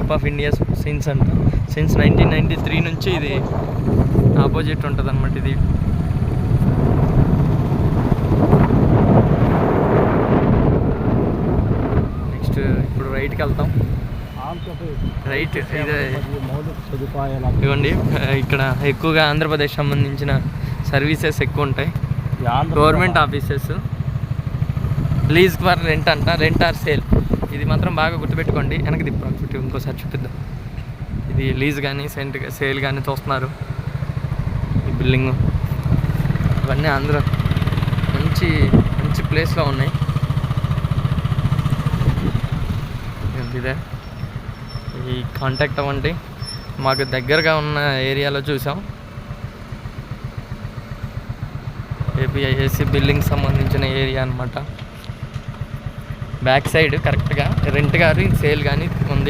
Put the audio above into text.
Group of India since అంట. Since 1993 నుంచి ఇది ఆపోజిట్ ఉంటుంది అన్నమాట. ఇది నెక్స్ట్ ఇప్పుడు రైట్కి వెళ్తాం. రైట్ ఇదే ఇవ్వండి. ఇక్కడ ఎక్కువగా ఆంధ్రప్రదేశ్ సంబంధించిన సర్వీసెస్ ఎక్కువ ఉంటాయి. Government offices. Lease for rent అంట, రెంట్ ఆర్ సేల్. ఇది మాత్రం బాగా గుర్తుపెట్టుకోండి. వెనక్కి తిప్పాలి, ఇంకోసారి చూపిద్దాం. ఇది లీజ్ కానీ సేల్ కానీ చూస్తున్నారు. ఈ బిల్డింగ్ ఇవన్నీ ఆంధ్ర మంచి మంచి ప్లేస్లో ఉన్నాయి. ఇదే ఈ కాంటాక్ట్ అవ్వండి. మాకు దగ్గరగా ఉన్న ఏరియాలో చూసాం. ఏపీఐఏసీ బిల్డింగ్ సంబంధించిన ఏరియా అనమాట. బ్యాక్ సైడ్ కరెక్ట్గా రెంట్ కానీ సేల్ కానీ ఉంది.